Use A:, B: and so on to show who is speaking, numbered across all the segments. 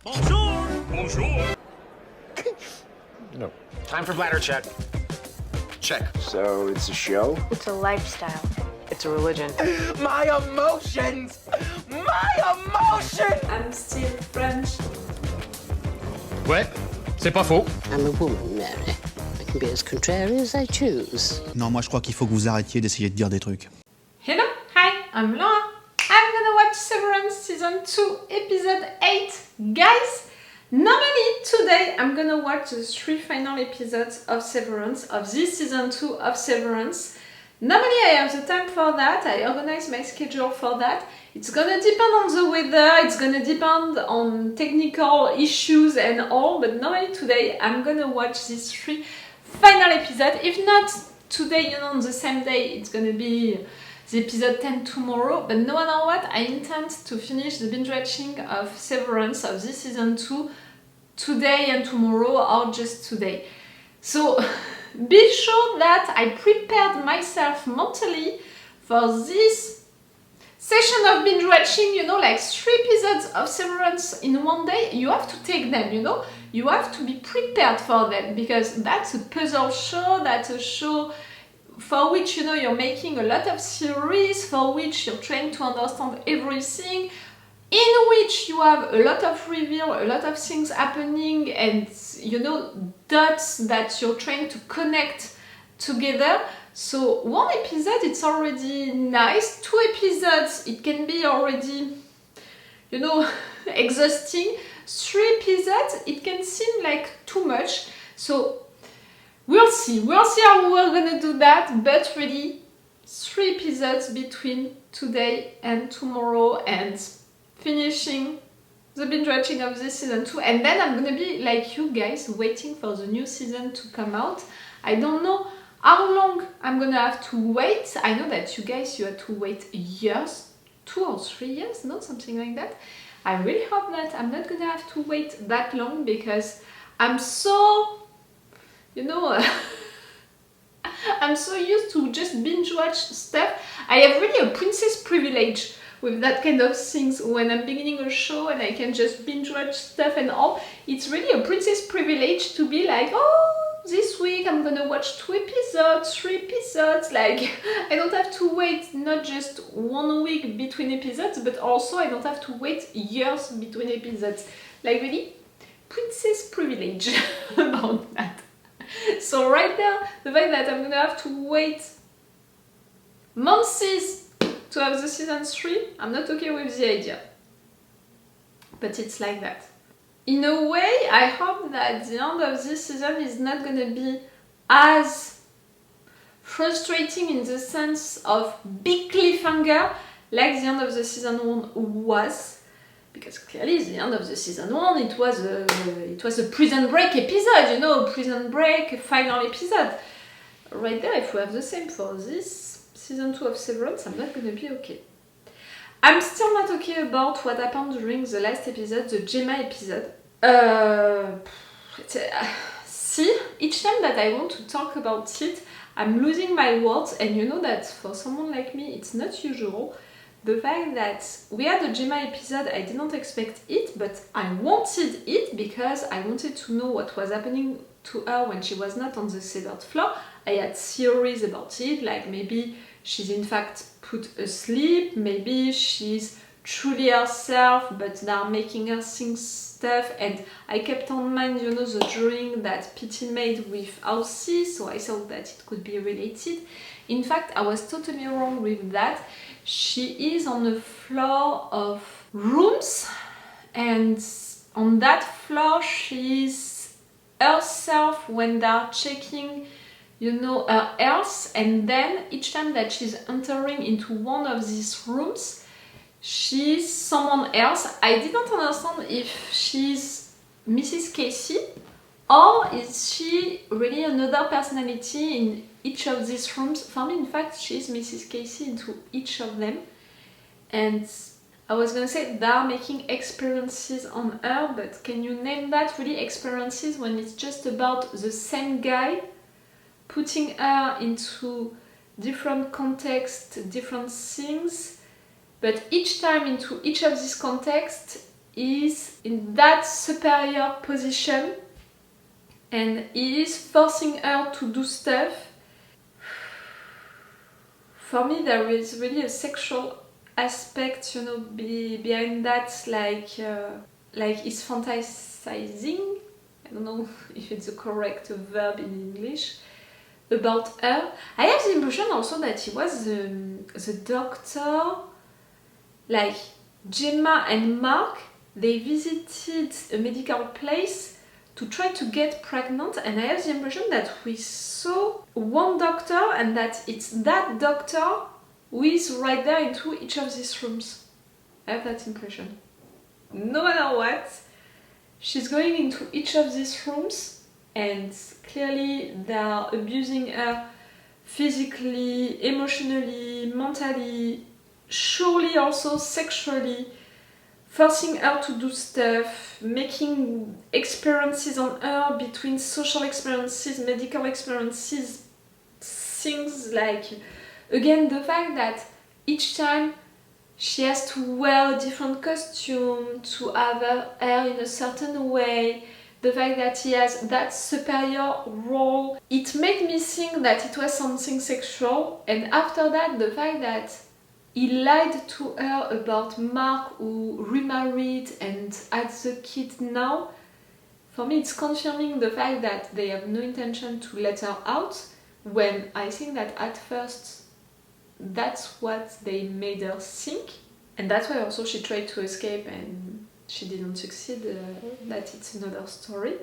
A: Bonjour! Bonjour!
B: No.
A: Time for bladder check. Check.
B: So it's a show?
C: It's a lifestyle.
D: It's a religion.
B: My emotions! My emotions!
E: I'm still French.
A: Ouais, c'est pas faux.
F: I'm a woman, Mary. I can be as contrary as I choose.
G: Non, moi je crois qu'il faut que vous arrêtiez d'essayer de dire des trucs.
E: Hello, hi, I'm Laura. I'm gonna watch Severance Season 2, Episode 8. Guys, normally today I'm gonna watch the 3 final episodes of Severance, of this Season 2 of Severance. Normally I have the time for that, I organize my schedule for that. It's gonna depend on the weather, it's gonna depend on technical issues and all, but normally today I'm gonna watch these 3 final episodes. If not today, on the same day, it's gonna be the episode 10 tomorrow, but no matter what, I intend to finish the binge watching of Severance of this season 2 today and tomorrow, or just today. So be sure that I prepared myself mentally for this session of binge watching, like 3 episodes of Severance in one day. You have to take them, you have to be prepared for them, because that's a puzzle show, that's a show for which you're making a lot of series, for which you're trying to understand everything, in which you have a lot of reveal, a lot of things happening, and dots that you're trying to connect together. So 1 episode, it's already nice. 2 episodes, it can be already exhausting. 3 episodes, it can seem like too much. So we'll see how we're gonna do that, but really 3 episodes between today and tomorrow, and finishing the binge watching of this season 2, and then I'm gonna be like you guys, waiting for the new season to come out. I don't know how long I'm gonna have to wait. I know that you guys, you had to wait years, 2 or 3 years, no, something like that. I really hope that I'm not gonna have to wait that long, because I'm so I'm so used to just binge watch stuff. I have really a princess privilege with that kind of things. When I'm beginning a show and I can just binge watch stuff and all, it's really a princess privilege to be like, oh, this week I'm gonna watch 2 episodes, 3 episodes. Like, I don't have to wait not just 1 week between episodes, but also I don't have to wait years between episodes. Like, really, princess privilege about that. So right now, the fact that I'm gonna have to wait months to have the season 3, I'm not okay with the idea. But it's like that. In a way, I hope that the end of this season is not gonna be as frustrating in the sense of big cliffhanger like the end of the season 1 was. Because clearly, the end of the season 1, it was a Prison Break episode, Prison Break final episode. Right there, if we have the same for this season 2 of Severance, I'm not gonna be okay. I'm still not okay about what happened during the last episode, the Gemma episode. See, each time that I want to talk about it, I'm losing my words, and you know that for someone like me, it's not usual. The fact that we had a Gemma episode, I didn't expect it, but I wanted it because I wanted to know what was happening to her when she was not on the severed floor. I had theories about it, like maybe she's in fact put asleep, maybe she's truly herself, but they're making her think stuff, and I kept on mind, the drawing that Pity made with Aussie, so I thought that it could be related. In fact, I was totally wrong with that. She is on the floor of rooms, and on that floor she's herself when they're checking, her health, and then each time that she's entering into one of these rooms, she's someone else. I didn't understand if she's Mrs. Casey, or is she really another personality in each of these rooms. For me, in fact, she's Mrs. Casey into each of them. And I was gonna say they're making experiences on her, but can you name that really experiences when it's just about the same guy putting her into different contexts, different things, but each time into each of these contexts, is in that superior position and he is forcing her to do stuff. For me, there is really a sexual aspect, you know, behind that, like he's fantasizing. I don't know if it's the correct verb in English. About her. I have the impression also that he was the doctor. Like Gemma and Mark, they visited a medical place to try to get pregnant, and I have the impression that we saw one doctor and that it's that doctor who is right there into each of these rooms. I have that impression. No matter what, she's going into each of these rooms and clearly they are abusing her physically, emotionally, mentally, surely also sexually, forcing her to do stuff, making experiences on her between social experiences, medical experiences, things like, again, the fact that each time she has to wear a different costume, to have her hair in a certain way, the fact that he has that superior role, it made me think that it was something sexual. And after that, the fact that he lied to her about Mark, who remarried and had the kid now, for me it's confirming the fact that they have no intention to let her out, when I think that at first that's what they made her think. And that's why also she tried to escape and she didn't succeed, that it's another story.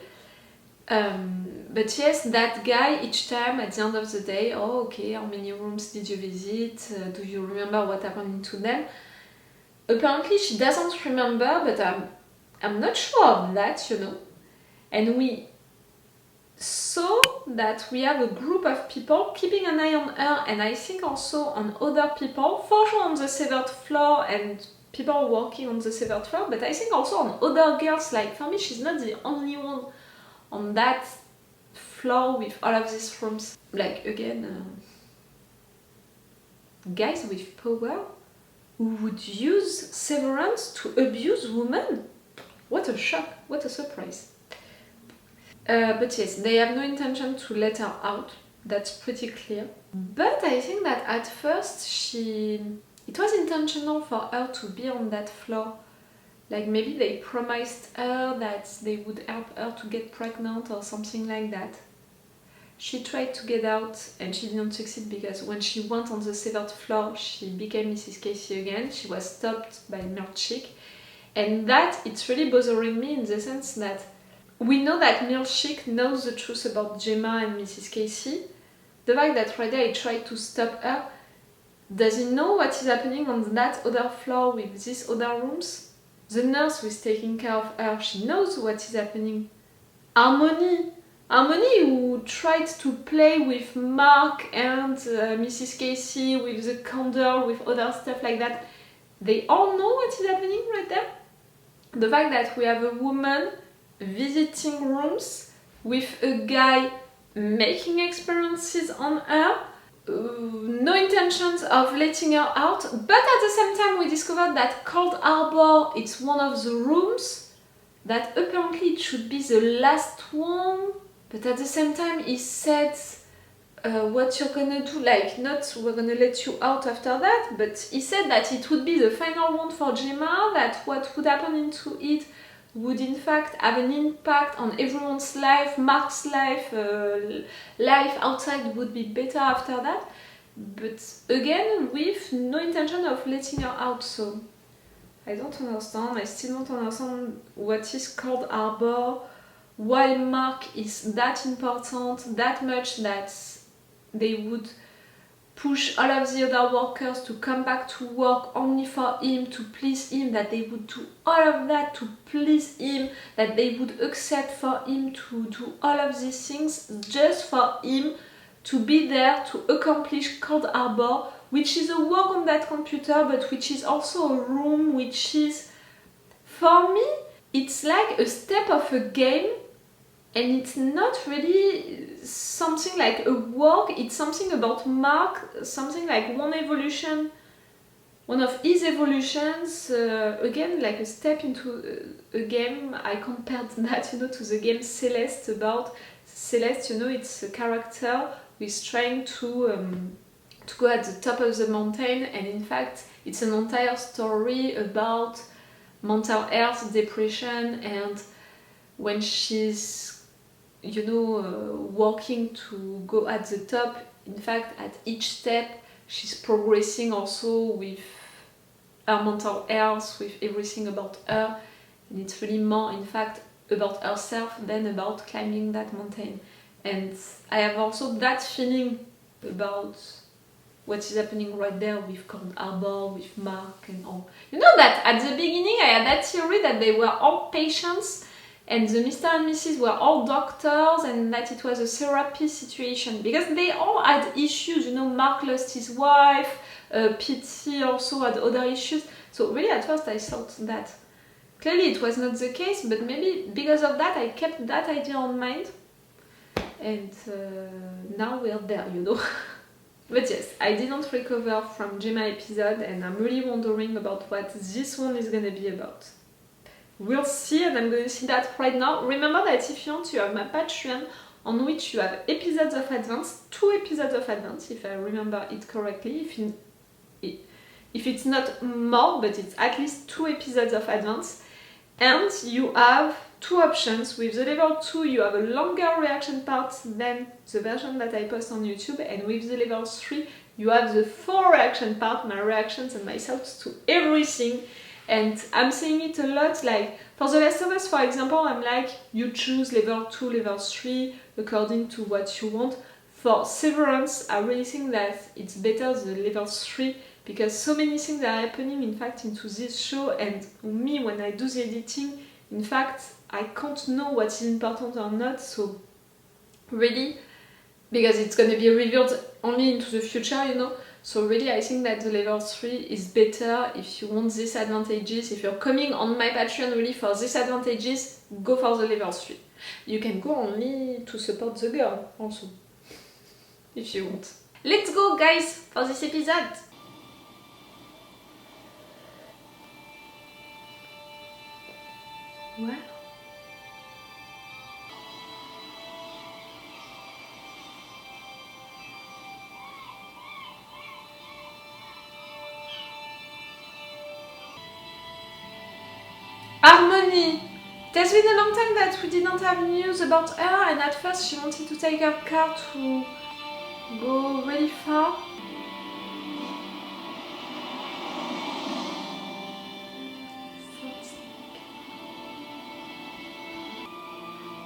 E: But yes, that guy, each time at the end of the day, oh okay, how many rooms did you visit? Do you remember what happened to them? Apparently she doesn't remember, but I'm not sure of that, you know. And we saw that we have a group of people keeping an eye on her, and I think also on other people, for sure on the 7th floor and people working on the 7th floor, but I think also on other girls. Like for me, she's not the only one on that floor with all of these rooms. Like again, guys with power who would use Severance to abuse women. What a shock, what a surprise. But yes, they have no intention to let her out, that's pretty clear. But I think that at first it was intentional for her to be on that floor. Like maybe they promised her that they would help her to get pregnant or something like that. She tried to get out and she didn't succeed because when she went on the 7th floor, she became Mrs. Casey again. She was stopped by Milkshake. And that, it's really bothering me in the sense that we know that Milkshake knows the truth about Gemma and Mrs. Casey. The fact that right there he tried to stop her, does he know what is happening on that other floor with these other rooms? The nurse who is taking care of her, she knows what is happening. Harmony, who tried to play with Mark and Mrs. Casey, with the candle, with other stuff like that, they all know what is happening right there. The fact that we have a woman visiting rooms with a guy making experiences on her, no intentions of letting her out, but at the same time we discovered that Cold Harbor, it's one of the rooms that apparently it should be the last one, but at the same time he said what you're gonna do, like not we're gonna let you out after that, but he said that it would be the final one for Gemma, that what would happen into it would in fact have an impact on everyone's life, Mark's life, life outside would be better after that, but again with no intention of letting her out. So I don't understand, I still don't understand what is Cold Harbor, why Mark is that important, that much that they would push all of the other workers to come back to work only for him, to please him, that they would do all of that to please him, that they would accept for him to do all of these things just for him to be there to accomplish Cold Harbor, which is a work on that computer, but which is also a room, which is, for me, it's like a step of a game, and it's not really something like a work, it's something about Mark, something like one evolution one of his evolutions, again like a step into a game. I compared that, to the game Celeste. About Celeste, it's a character who is trying to go at the top of the mountain, and in fact it's an entire story about mental health, depression, and when she's walking to go at the top, in fact at each step she's progressing also with her mental health, with everything about her, and it's really more in fact about herself than about climbing that mountain. And I have also that feeling about what is happening right there with Cold Harbor, with Mark and all. That at the beginning I had that theory that they were all patients and the Mr. and Mrs. were all doctors, and that it was a therapy situation because they all had issues. Mark lost his wife, Pete also had other issues. So really at first I thought that clearly it was not the case, but maybe because of that I kept that idea on mind, and now we're there, But yes, I didn't recover from Gemma episode, and I'm really wondering about what this one is gonna be about. We'll see, and I'm going to see that right now. Remember that if you want, you have my Patreon, on which you have episodes of advance, 2 episodes of advance, if I remember it correctly. If it's not more, but it's at least 2 episodes of advance. And you have 2 options. With the level 2, you have a longer reaction part than the version that I post on YouTube, and with the level 3, you have the full reaction part, my reactions and my thoughts to everything. And I'm saying it a lot, like for The Last of Us, for example, I'm like, you choose level 2, level 3, according to what you want. For Severance, I really think that it's better the level 3, because so many things are happening, in fact, into this show, and me, when I do the editing, in fact, I can't know what is important or not, so really, because it's gonna be revealed only into the future, So really I think that the level 3 is better if you want these advantages. If you're coming on my Patreon really for these advantages, go for the level 3. You can go only to support the girl also, if you want. Let's go guys for this episode! What? Harmony! It has been a long time that we didn't have news about her, and at first she wanted to take her car to go really far.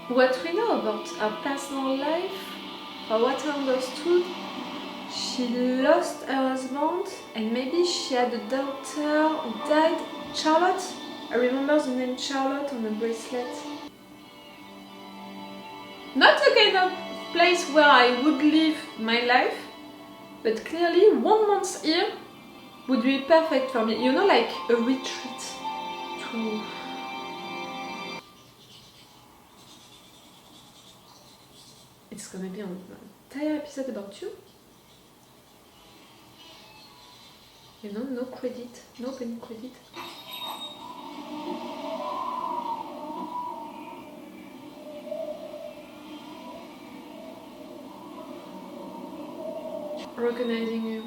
E: What we know about her personal life, or what I understood, she lost her husband, and maybe she had a daughter who died, Charlotte? I remember the name Charlotte on the bracelet. Not the kind of place where I would live my life, but clearly 1 month here would be perfect for me. Like a retreat to... It's gonna be an entire episode about you. No credit, no penny credit. Recognizing you.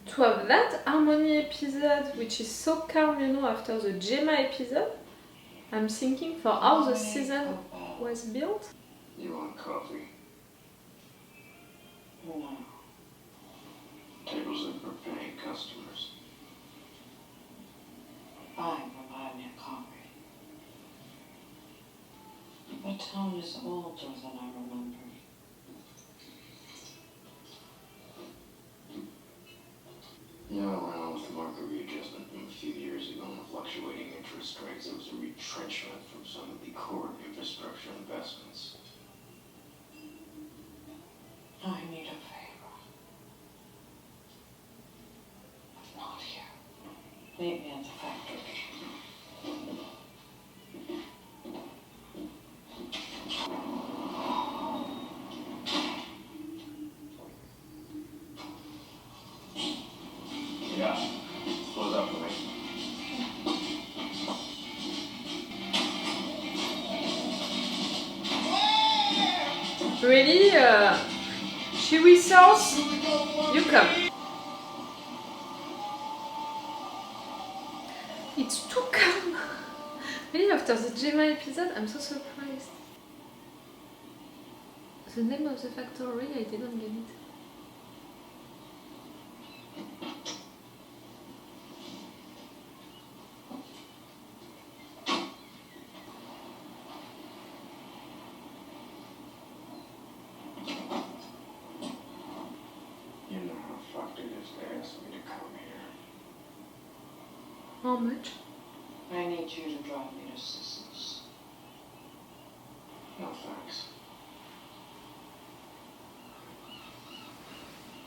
E: To have that Harmony episode, which is so calm, after the Gemma episode, I'm thinking for how the season was built.
B: You want coffee?
C: No.
B: Tables in for paying customers.
C: Fine, provide me a coffee. The tone is older than I remember.
B: Yeah, I went on with the market readjustment from a few years ago on the fluctuating interest rates. It was a retrenchment from some of the core infrastructure investments.
C: I need a favor. Not here. Meet me at the factory.
E: really? She whistles, you come. It's too calm. Really, after the Gemma episode, I'm so surprised. The name of the factory, I didn't get it.
B: You know how fucked it is to ask me to come here.
E: How much?
C: I need you to drive me to Sissel's.
B: No thanks.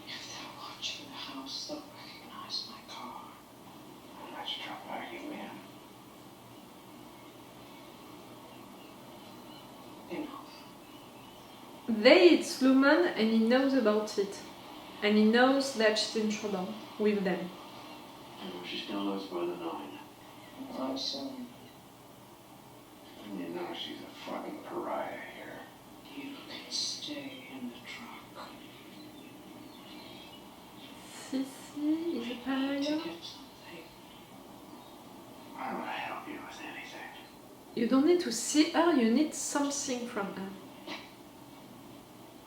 C: If they're watching the house, they'll recognize my car.
B: How much trouble are you in?
C: Enough.
E: It's Lumon and he knows about it. And he knows that she's in trouble with them.
B: I know she still lives by the 9.
C: I see.
B: And you know she's a fucking pariah here.
C: You can stay in the truck.
E: Sissy is a
C: To
E: pariah.
C: get something.
B: Why would I help you with anything?
E: You don't need to see her, you need something from her.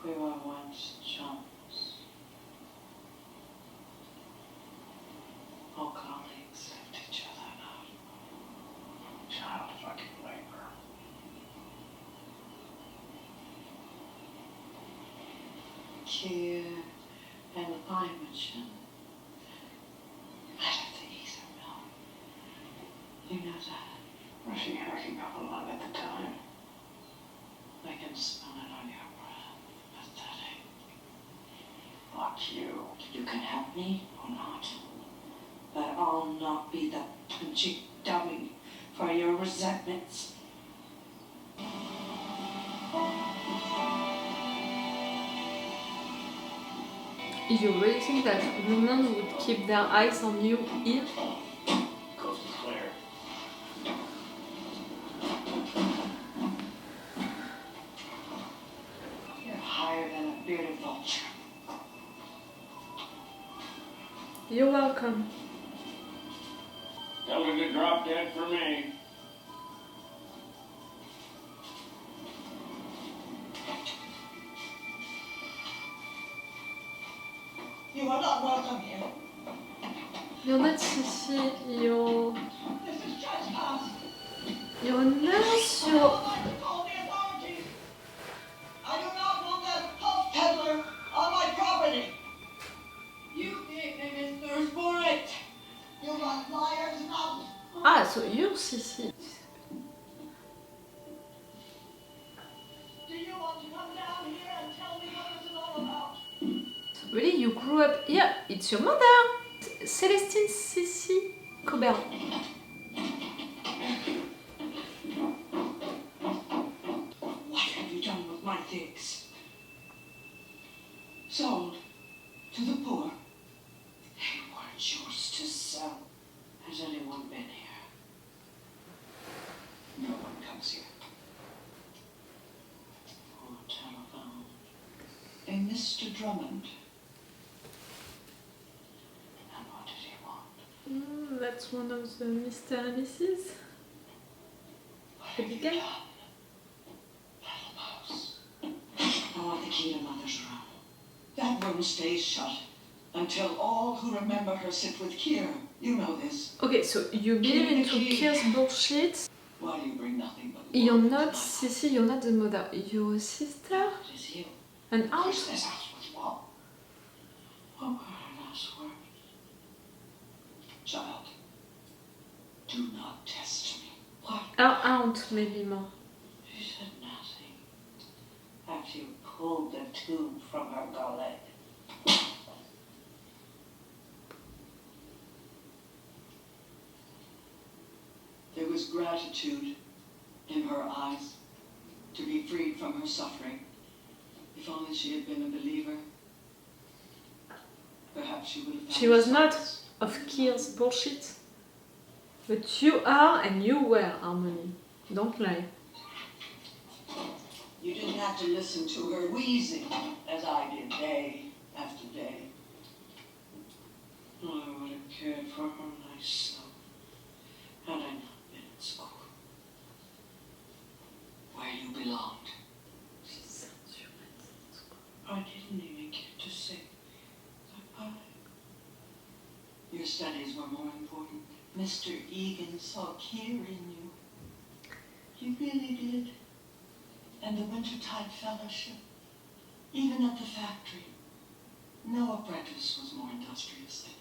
C: We were once chums. All colleagues left each other out.
B: Child fucking labor.
C: Kier and inventions. Out of the ether mill. You know that.
B: Was she hacking up a lot at the time?
C: I can smell it on your breath. Pathetic.
B: Fuck you.
C: You can help me or not. But I'll not be the punchy dummy for your resentments.
E: You really think that women would keep their eyes on you here?
B: Coast is clear.
C: You're higher than a bearded vulture.
E: You're welcome.
B: Tell her to drop dead for me.
C: You are not welcome here.
E: You're not Sissy, you're
C: This is trespass.
E: a nurse,
C: I would like to call the authorities. I do not want that puff peddler on my property. You gave him his thirst for it. You got liars now.
E: Ah, so you're Sissy.
C: Do you want to come down here and tell me what this is all about?
E: Really, you grew up here? It's your mother! Celestine Sissy Coburn.
C: What have you done with my things? Sold to the poor. They weren't yours to sell. Has anyone been here? No one comes here. Or telephone. A Mr. Drummond. And what did he want?
E: That's one of the Mr. and Mrs.
C: What have you
E: Eagan.
C: done? Little mouse. I want the key to Mother's room. That room stays shut until all who remember her sit with Kier. You know this.
E: Okay, so you believe into Kier's bullshit.
C: Why do you bring nothing but
E: You're
C: wood
E: not
C: to my
E: Sissy, you're not the mother. You're a sister?
C: house? It is you.
E: An
C: Curse
E: aunt?
C: this house with what? What were her last words? Child, do not test me. What?
E: Her aunt, maybe more.
C: She said nothing. After you pulled the tube from her gullet. There was gratitude in her eyes to be freed from her suffering. If only she had been a believer, perhaps she would have found
E: She was not
C: solace.
E: of Kier's bullshit. But you are and you were, Harmony. Don't lie.
C: You didn't have to listen to her wheezing, as I did day after day. Oh, I would have cared for her myself had I not been at school. Where you belonged. I didn't even get to say goodbye. Your studies were more important. Mr. Eagan saw Kier in you. He really did. And the Wintertide Fellowship, even at the factory, no apprentice was more industrious than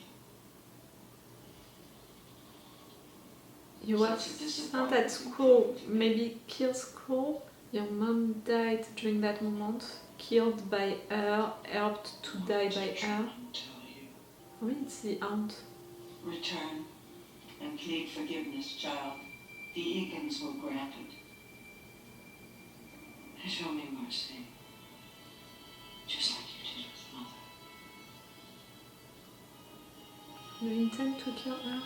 C: you.
E: You were sent at school, maybe Kier's school. Your mom died during that moment, killed by her, helped to die by her. I mean, it's the aunt.
C: Return and plead forgiveness, child. The Eagans will grant it. And show me mercy, just like you did with Mother.
E: You intend to kill her?